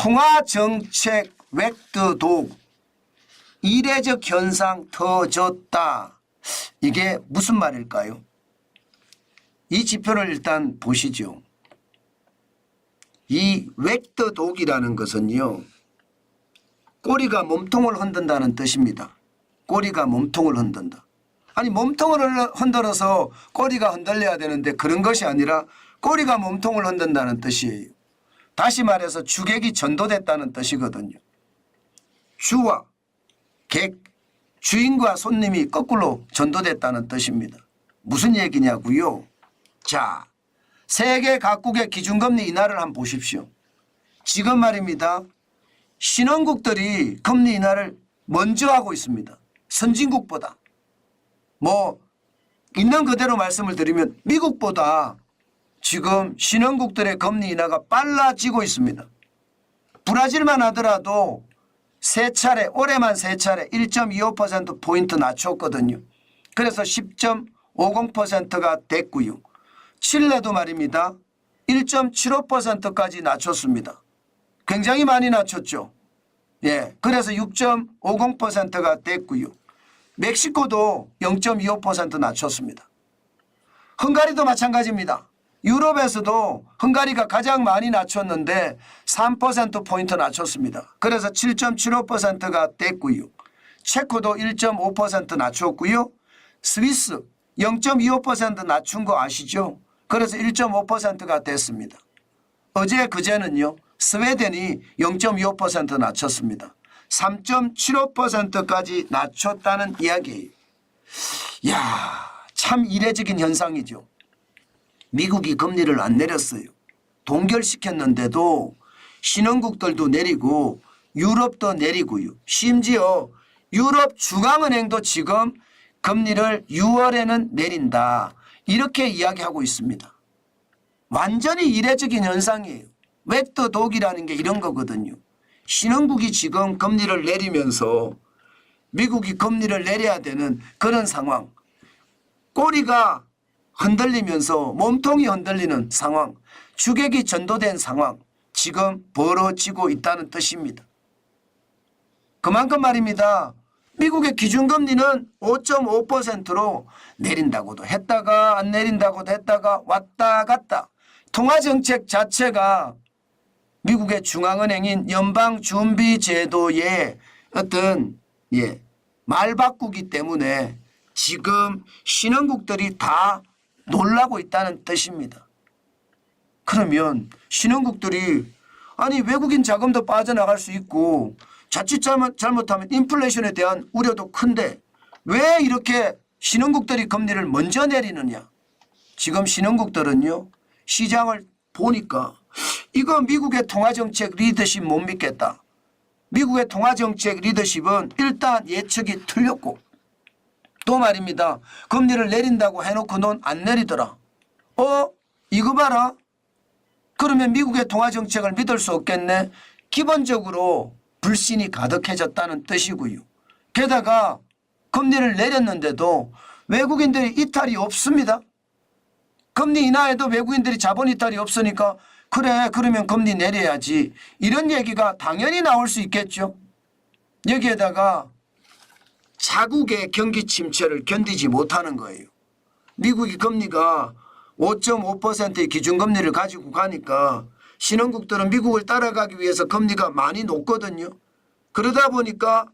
통화정책 웩드독 이례적 현상 터졌다. 이게 무슨 말일까요? 이 지표를 일단 보시죠. 이 웩드독이라는 것은요, 꼬리가 몸통을 흔든다는 뜻입니다. 꼬리가 몸통을 흔든다. 아니, 몸통을 흔들어서 꼬리가 흔들려야 되는데 그런 것이 아니라 꼬리가 몸통을 흔든다는 뜻이에요. 다시 말해서 주객이 전도됐다는 뜻이거든요. 주와 객, 주인과 손님이 거꾸로 전도됐다는 뜻입니다. 무슨 얘기냐고요? 자, 세계 각국의 기준금리 인하를 한번 보십시오. 지금 말입니다. 신흥국들이 금리 인하를 먼저 하고 있습니다. 선진국보다. 뭐 있는 그대로 말씀을 드리면 미국보다 지금 신흥국들의 금리 인하가 빨라지고 있습니다. 브라질만 하더라도 세 차례, 올해만 세 차례 1.25%포인트 낮췄거든요. 그래서 10.50%가 됐고요. 칠레도 말입니다. 1.75%까지 낮췄습니다. 굉장히 많이 낮췄죠. 예, 그래서 6.50%가 됐고요. 멕시코도 0.25% 낮췄습니다. 헝가리도 마찬가지입니다. 유럽에서도 헝가리가 가장 많이 낮췄는데 3%포인트 낮췄습니다. 그래서 7.75%가 됐고요. 체코도 1.5% 낮췄고요. 스위스 0.25% 낮춘 거 아시죠? 그래서 1.5%가 됐습니다. 어제 그제는요, 스웨덴이 0.25% 낮췄습니다. 3.75%까지 낮췄다는 이야기예요. 이야, 참 이례적인 현상이죠. 미국이 금리를 안 내렸어요. 동결시켰는데도 신흥국들도 내리고 유럽도 내리고요. 심지어 유럽 중앙은행도 지금 금리를 6월에는 내린다. 이렇게 이야기하고 있습니다. 완전히 이례적인 현상이에요. 웩드독이라는 게 이런 거거든요. 신흥국이 지금 금리를 내리면서 미국이 금리를 내려야 되는 그런 상황. 꼬리가 흔들리면서 몸통이 흔들리는 상황, 주객이 전도된 상황, 지금 벌어지고 있다는 뜻입니다. 그만큼 말입니다. 미국의 기준금리는 5.5%로 내린다고도 했다가 안 내린다고도 했다가 왔다 갔다. 통화정책 자체가 미국의 중앙은행인 연방준비제도의 어떤 말 바꾸기 때문에 지금 신흥국들이 다 놀라고 있다는 뜻입니다. 그러면 신흥국들이 아니 외국인 자금도 빠져나갈 수 있고 자칫 잘못하면 인플레이션에 대한 우려도 큰데 왜 이렇게 신흥국들이 금리를 먼저 내리느냐. 지금 신흥국들은요, 시장을 보니까 이거 미국의 통화정책 리더십 못 믿겠다. 미국의 통화정책 리더십은 일단 예측이 틀렸고 또 말입니다. 금리를 내린다고 해놓고 넌 안 내리더라. 이거 봐라. 그러면 미국의 통화정책을 믿을 수 없겠네. 기본적으로 불신이 가득해졌다는 뜻이고요. 게다가 금리를 내렸는데도 외국인들이 이탈이 없습니다. 금리 인하에도 외국인들이 자본 이탈이 없으니까 그래 그러면 금리 내려야지. 이런 얘기가 당연히 나올 수 있겠죠. 여기에다가 자국의 경기 침체를 견디지 못하는 거예요. 미국이 금리가 5.5%의 기준금리를 가지고 가니까 신흥국들은 미국을 따라가기 위해서 금리가 많이 높거든요. 그러다 보니까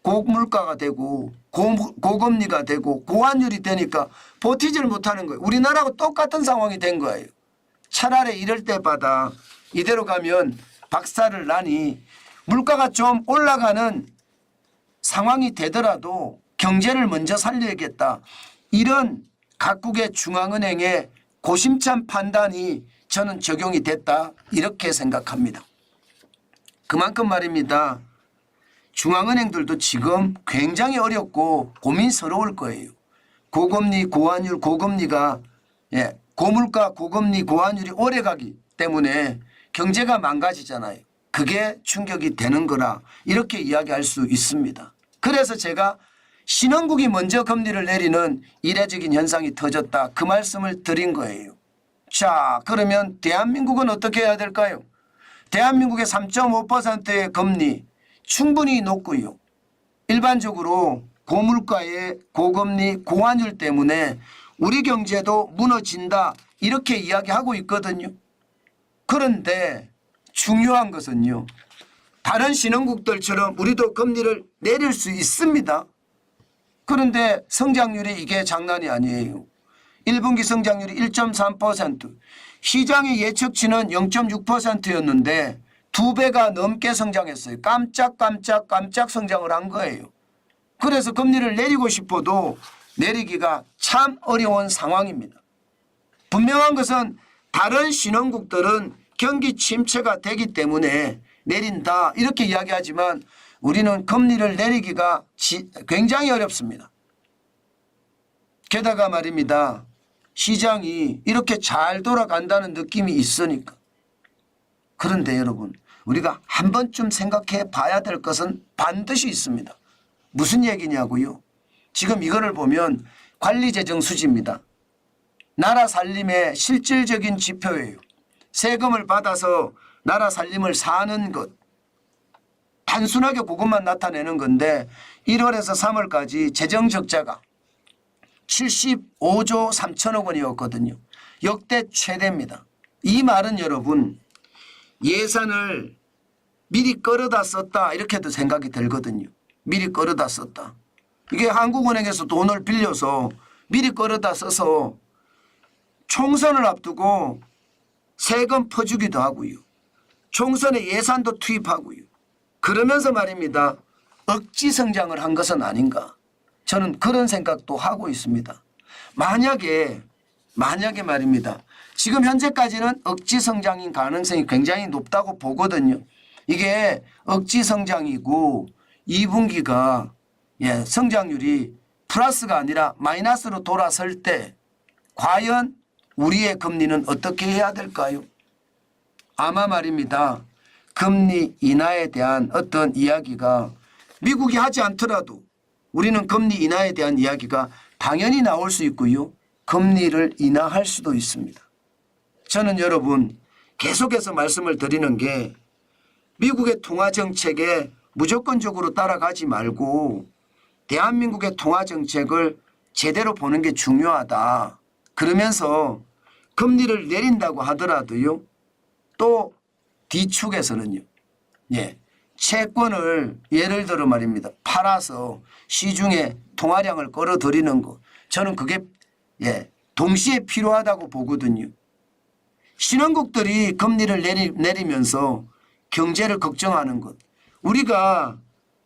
고물가가 되고 고금리가 되고 고환율이 되니까 버티지를 못하는 거예요. 우리나라하고 똑같은 상황이 된 거예요. 차라리 이럴 때마다 이대로 가면 박살을 나니 물가가 좀 올라가는 상황이 되더라도 경제를 먼저 살려야겠다. 이런 각국의 중앙은행의 고심찬 판단이 저는 적용이 됐다. 이렇게 생각합니다. 그만큼 말입니다. 중앙은행들도 지금 굉장히 어렵고 고민스러울 거예요. 고금리, 고환율, 고금리가 고물가, 고금리, 고환율이 오래가기 때문에 경제가 망가지잖아요. 그게 충격이 되는 거라 이렇게 이야기할 수 있습니다. 그래서 제가 신흥국이 먼저 금리를 내리는 이례적인 현상이 터졌다. 그 말씀을 드린 거예요. 자, 그러면 대한민국은 어떻게 해야 될까요? 대한민국의 3.5%의 금리 충분히 높고요. 일반적으로 고물가의 고금리 고환율 때문에 우리 경제도 무너진다 이렇게 이야기하고 있거든요. 그런데 중요한 것은요. 다른 신흥국들처럼 우리도 금리를 내릴 수 있습니다. 그런데 성장률이 이게 장난이 아니에요. 1분기 성장률이 1.3%, 시장의 예측치는 0.6%였는데 2배가 넘게 성장했어요. 깜짝 성장을 한 거예요. 그래서 금리를 내리고 싶어도 내리기가 참 어려운 상황입니다. 분명한 것은 다른 신흥국들은 경기 침체가 되기 때문에 내린다 이렇게 이야기하지만 우리는 금리를 내리기가 굉장히 어렵습니다. 게다가 말입니다. 시장이 이렇게 잘 돌아간다는 느낌이 있으니까. 그런데 여러분 우리가 한 번쯤 생각해 봐야 될 것은 반드시 있습니다. 무슨 얘기냐고요? 지금 이거를 보면 관리재정 수지입니다. 나라 살림의 실질적인 지표예요. 세금을 받아서 나라 살림을 사는 것. 단순하게 그것만 나타내는 건데 1월에서 3월까지 재정 적자가 75조 3천억 원이었거든요. 역대 최대입니다. 이 말은 여러분 예산을 미리 끌어다 썼다 이렇게도 생각이 들거든요. 미리 끌어다 썼다. 이게 한국은행에서 돈을 빌려서 미리 끌어다 써서 총선을 앞두고 세금 퍼주기도 하고요. 총선에 예산도 투입하고요. 그러면서 말입니다. 억지 성장을 한 것은 아닌가. 저는 그런 생각도 하고 있습니다. 만약에 말입니다. 지금 현재까지는 억지 성장인 가능성이 굉장히 높다고 보거든요. 이게 억지 성장이고 2분기가 성장률이 플러스가 아니라 마이너스로 돌아설 때 과연 우리의 금리는 어떻게 해야 될까요? 아마 말입니다. 금리 인하에 대한 어떤 이야기가 미국이 하지 않더라도 우리는 금리 인하에 대한 이야기가 당연히 나올 수 있고요. 금리를 인하할 수도 있습니다. 저는 여러분 계속해서 말씀을 드리는 게 미국의 통화정책에 무조건적으로 따라가지 말고 대한민국의 통화정책을 제대로 보는 게 중요하다. 그러면서 금리를 내린다고 하더라도요. 또 뒤축에서는요. 채권을 예를 들어 말입니다. 팔아서 시중에 통화량을 끌어들이는 것. 저는 그게 동시에 필요하다고 보거든요. 신흥국들이 금리를 내리면서 경제를 걱정하는 것. 우리가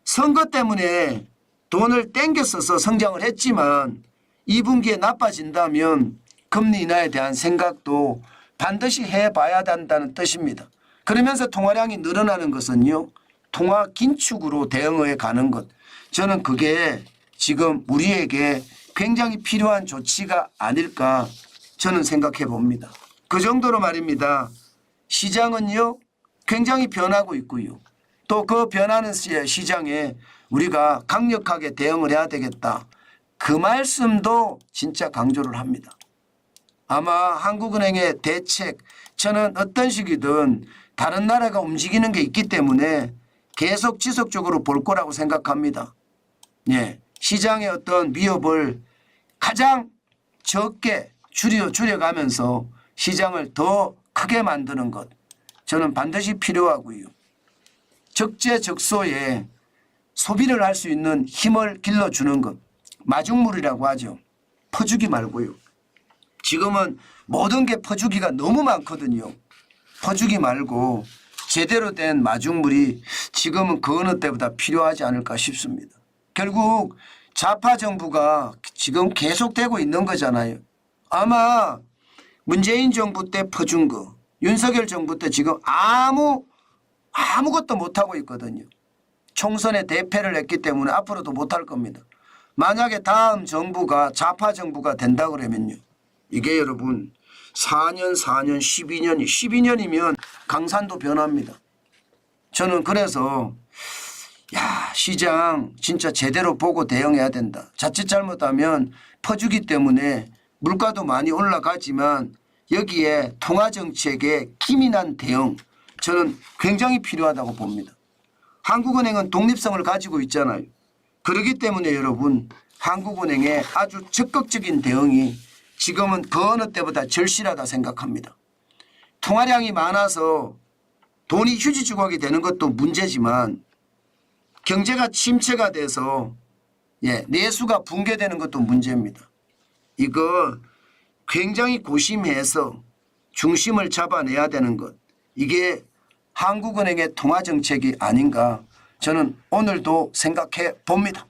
선거 때문에 돈을 땡겨 써서 성장을 했지만 2분기에 나빠진다면 금리 인하에 대한 생각도 반드시 해봐야 한다는 뜻입니다. 그러면서 통화량이 늘어나는 것은요. 통화 긴축으로 대응해 가는 것. 저는 그게 지금 우리에게 굉장히 필요한 조치가 아닐까 저는 생각해 봅니다. 그 정도로 말입니다. 시장은요. 굉장히 변하고 있고요. 또 그 변하는 시장에 우리가 강력하게 대응을 해야 되겠다. 그 말씀도 진짜 강조를 합니다. 아마 한국은행의 대책 저는 어떤 식이든 다른 나라가 움직이는 게 있기 때문에 계속 지속적으로 볼 거라고 생각합니다. 시장의 어떤 위협을 가장 적게 줄여가면서 시장을 더 크게 만드는 것 저는 반드시 필요하고요. 적재적소에 소비를 할 수 있는 힘을 길러주는 것 마중물이라고 하죠. 퍼주기 말고요. 지금은 모든 게 퍼주기가 너무 많거든요. 퍼주기 말고 제대로 된 마중물이 지금은 그 어느 때보다 필요하지 않을까 싶습니다. 결국 좌파 정부가 지금 계속되고 있는 거잖아요. 아마 문재인 정부 때 퍼준 거 윤석열 정부 때 지금 아무것도 못하고 있거든요. 총선에 대패를 했기 때문에 앞으로도 못할 겁니다. 만약에 다음 정부가 좌파 정부가 된다 그러면요. 이게 여러분 4년, 12년이면 강산도 변합니다. 저는 그래서 시장 진짜 제대로 보고 대응해야 된다. 자칫 잘못하면 퍼주기 때문에 물가도 많이 올라가지만 여기에 통화정책의 기민한 대응 저는 굉장히 필요하다고 봅니다. 한국은행은 독립성을 가지고 있잖아요. 그렇기 때문에 여러분 한국은행의 아주 적극적인 대응이 지금은 그 어느 때보다 절실하다 생각합니다. 통화량이 많아서 돈이 휴지 조각이 되는 것도 문제지만 경제가 침체가 돼서 내수가 붕괴되는 것도 문제입니다. 이거 굉장히 고심해서 중심을 잡아내야 되는 것. 이게 한국은행의 통화정책이 아닌가 저는 오늘도 생각해 봅니다.